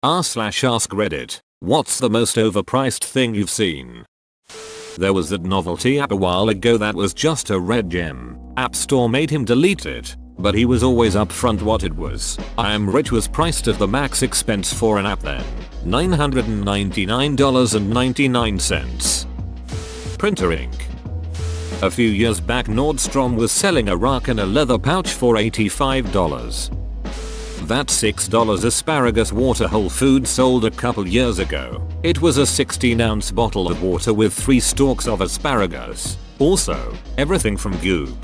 r/AskReddit. What's the most overpriced thing you've seen? There was that novelty app a while ago that was just a red gem. App Store made him delete it, but he was always upfront what it was. I Am Rich was priced at the max expense for an app then. $999.99. Printer ink. A few years back Nordstrom was selling a rock in a leather pouch for $85. That $6 asparagus water Whole Foods sold a couple years ago. It was a 16-ounce bottle of water with 3 stalks of asparagus. Also, everything from Goop.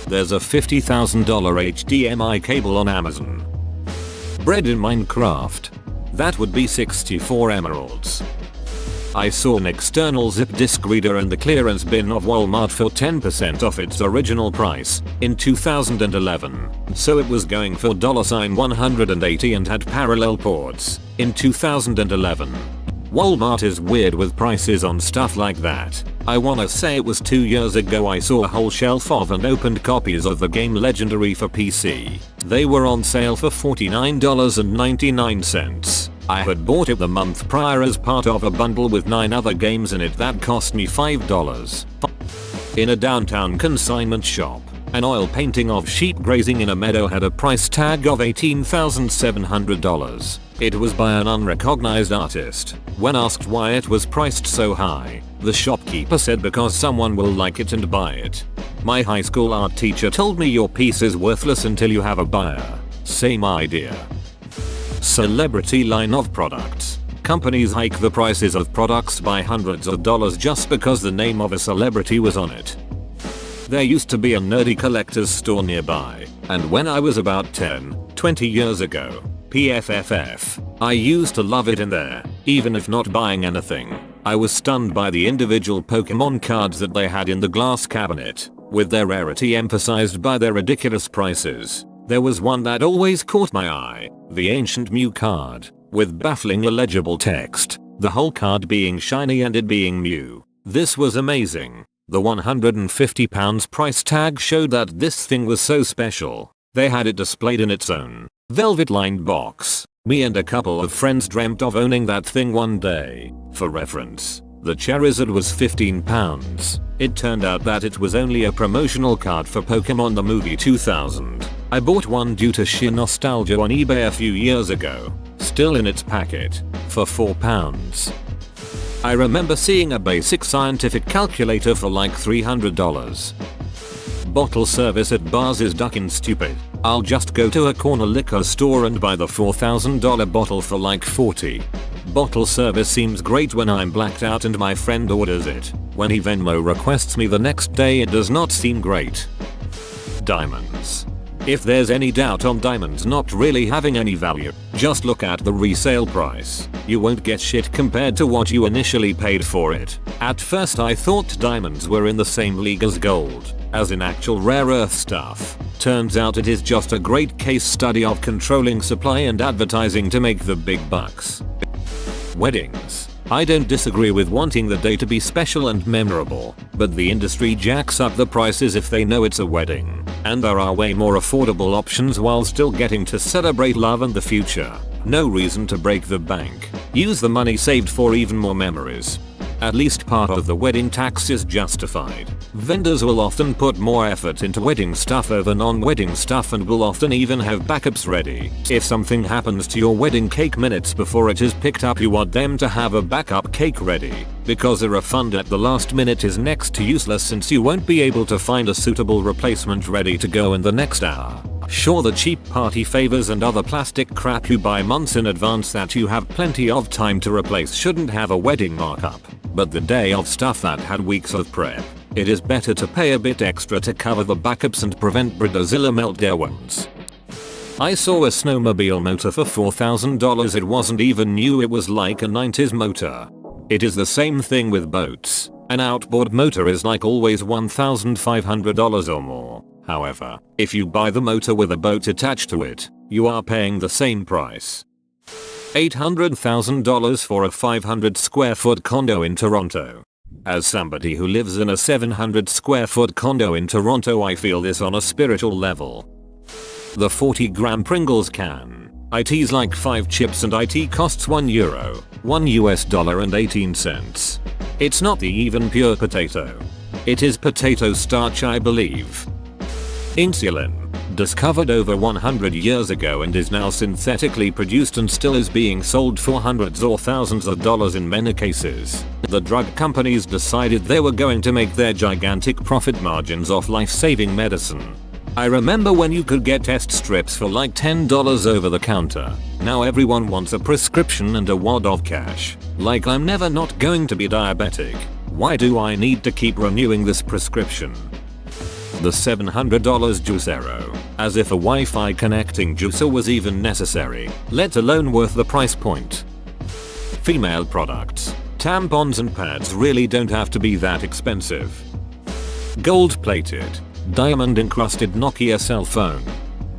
There's a $50,000 HDMI cable on Amazon. Bread in Minecraft. That would be 64 emeralds. I saw an external zip disk reader in the clearance bin of Walmart for 10% off its original price in 2011. So it was going for $180 and had parallel ports in 2011. Walmart is weird with prices on stuff like that. I wanna say it was 2 years ago I saw a whole shelf of unopened copies of the game Legendary for PC. They were on sale for $49.99. I had bought it the month prior as part of a bundle with 9 other games in it that cost me $5. In a downtown consignment shop, an oil painting of sheep grazing in a meadow had a price tag of $18,700. It was by an unrecognized artist. When asked why it was priced so high, the shopkeeper said because someone will like it and buy it. My high school art teacher told me your piece is worthless until you have a buyer. Same idea. Celebrity line of products. Companies hike the prices of products by hundreds of dollars just because the name of a celebrity was on it. There used to be a nerdy collector's store nearby, and when I was about 20 years ago, PFFF, I used to love it in there, even if not buying anything. I was stunned by the individual Pokemon cards that they had in the glass cabinet, with their rarity emphasized by their ridiculous prices. There was one that always caught my eye, the Ancient Mew card, with baffling illegible text, the whole card being shiny and it being Mew. This was amazing. The £150 price tag showed that this thing was so special. They had it displayed in its own velvet-lined box. Me and a couple of friends dreamt of owning that thing one day. For reference, the Charizard was £15. It turned out that it was only a promotional card for Pokemon the movie 2000. I bought one due to sheer nostalgia on eBay a few years ago, still in its packet, for £4. I remember seeing a basic scientific calculator for like $300. Bottle service at bars is ducking stupid. I'll just go to a corner liquor store and buy the $4,000 bottle for like $40. Bottle service seems great when I'm blacked out and my friend orders it. When he Venmo requests me the next day it does not seem great. Diamonds. If there's any doubt on diamonds not really having any value, just look at the resale price. You won't get shit compared to what you initially paid for it. At first I thought diamonds were in the same league as gold, as in actual rare earth stuff. Turns out it is just a great case study of controlling supply and advertising to make the big bucks. Weddings. I don't disagree with wanting the day to be special and memorable, but the industry jacks up the prices if they know it's a wedding, and there are way more affordable options while still getting to celebrate love and the future. No reason to break the bank. Use the money saved for even more memories. At least part of the wedding tax is justified. Vendors will often put more effort into wedding stuff over non-wedding stuff and will often even have backups ready. If something happens to your wedding cake minutes before it is picked up, you want them to have a backup cake ready, because a refund at the last minute is next to useless since you won't be able to find a suitable replacement ready to go in the next hour. Sure, the cheap party favors and other plastic crap you buy months in advance that you have plenty of time to replace shouldn't have a wedding markup. But the day of stuff that had weeks of prep, it is better to pay a bit extra to cover the backups and prevent Bridozilla meltdowns. I saw a snowmobile motor for $4,000. It wasn't even new, it was like a 90s motor. It is the same thing with boats. An outboard motor is like always $1,500 or more. However, if you buy the motor with a boat attached to it, you are paying the same price. $800,000 for a 500 square foot condo in Toronto. As somebody who lives in a 700 square foot condo in Toronto, I feel this on a spiritual level. The 40 gram Pringles can. IT's like 5 chips and IT costs €1, $1 and 18 cents. It's not even pure potato. It is potato starch, I believe. Insulin, discovered over 100 years ago and is now synthetically produced and still is being sold for hundreds or thousands of dollars in many cases. The drug companies decided they were going to make their gigantic profit margins off life-saving medicine. I remember when you could get test strips for like $10 over the counter. Now everyone wants a prescription and a wad of cash. Like, I'm never not going to be diabetic. Why do I need to keep renewing this prescription? The $700 juicero. As if a Wi-Fi connecting juicer was even necessary, let alone worth the price point. Female products. Tampons and pads really don't have to be that expensive. Gold-plated, diamond-encrusted Nokia cell phone.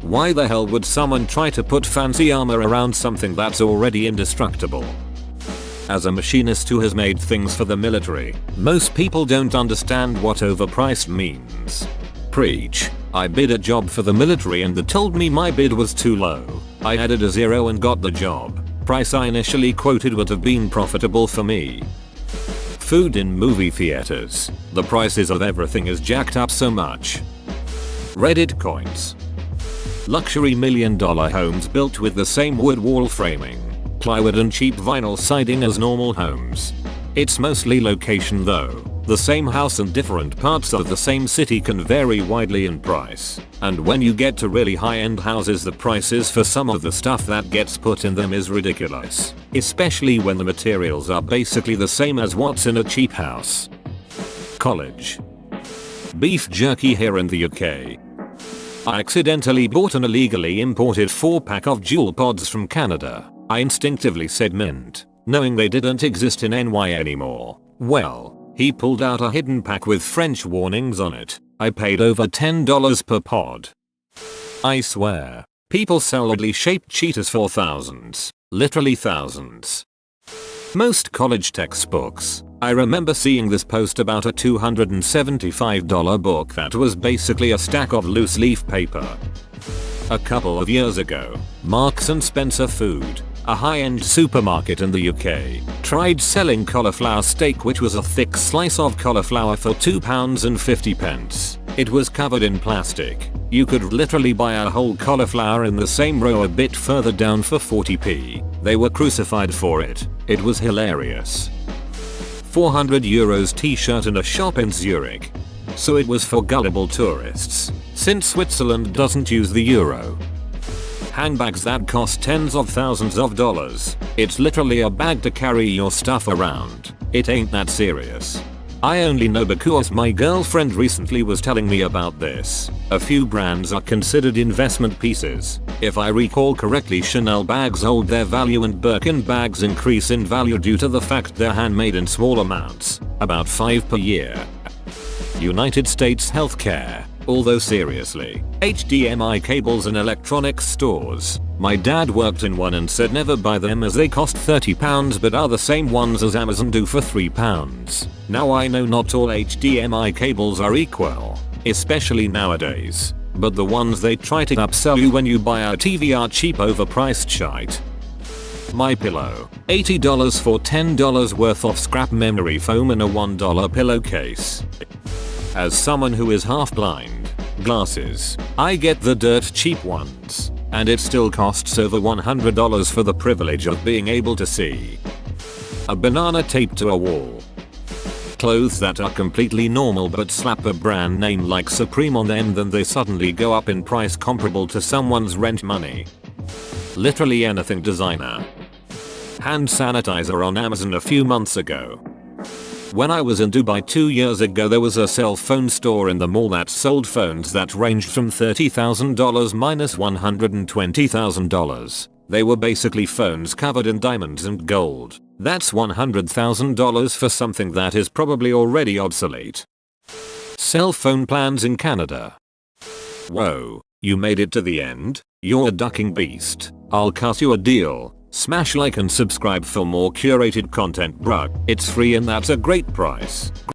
Why the hell would someone try to put fancy armor around something that's already indestructible? As a machinist who has made things for the military, most people don't understand what overpriced means. Preach. I bid a job for the military and they told me my bid was too low. I added a zero and got the job. Price I initially quoted would have been profitable for me. Food in movie theaters. The prices of everything is jacked up so much. Reddit coins. Luxury $1 million homes built with the same wood wall framing, plywood and cheap vinyl siding as normal homes. It's mostly location though. The same house and different parts of the same city can vary widely in price. And when you get to really high-end houses, the prices for some of the stuff that gets put in them is ridiculous. Especially when the materials are basically the same as what's in a cheap house. College. Beef jerky here in the UK. I accidentally bought an illegally imported 4-pack of Jewel pods from Canada. I instinctively said mint, knowing they didn't exist in NY anymore. Well, he pulled out a hidden pack with French warnings on it. I paid over $10 per pod. I swear, people sell oddly shaped cheetahs for thousands. Literally thousands. Most college textbooks. I remember seeing this post about a $275 book that was basically a stack of loose leaf paper. A couple of years ago, Marks and Spencer Food, a high-end supermarket in the UK, tried selling cauliflower steak, which was a thick slice of cauliflower for £2.50. It was covered in plastic. You could literally buy a whole cauliflower in the same row a bit further down for 40p. They were crucified for it. It was hilarious. €400 t-shirt in a shop in Zurich. So it was for gullible tourists, since Switzerland doesn't use the euro. Handbags that cost tens of thousands of dollars. It's literally a bag to carry your stuff around. It ain't that serious. I only know because my girlfriend recently was telling me about this. A few brands are considered investment pieces. If I recall correctly, Chanel bags hold their value and Birkin bags increase in value due to the fact they're handmade in small amounts, about 5 per year. United States healthcare. Although seriously, HDMI cables in electronics stores. My dad worked in one and said never buy them as they cost £30 but are the same ones as Amazon do for £3. Now I know not all HDMI cables are equal, especially nowadays, but the ones they try to upsell you when you buy a TV are cheap overpriced shite. My pillow. $80 for $10 worth of scrap memory foam in a $1 pillowcase. As someone who is half blind, glasses, I get the dirt cheap ones, and it still costs over $100 for the privilege of being able to see. A banana taped to a wall. Clothes that are completely normal but slap a brand name like Supreme on them, then they suddenly go up in price comparable to someone's rent money. Literally anything designer. Hand sanitizer on Amazon a few months ago. When I was in Dubai 2 years ago, there was a cell phone store in the mall that sold phones that ranged from $30,000 minus $120,000. They were basically phones covered in diamonds and gold. That's $100,000 for something that is probably already obsolete. Cell phone plans in Canada. Whoa, you made it to the end? You're a ducking beast. I'll cut you a deal. Smash like and subscribe for more curated content, bruh. It's free and that's a great price.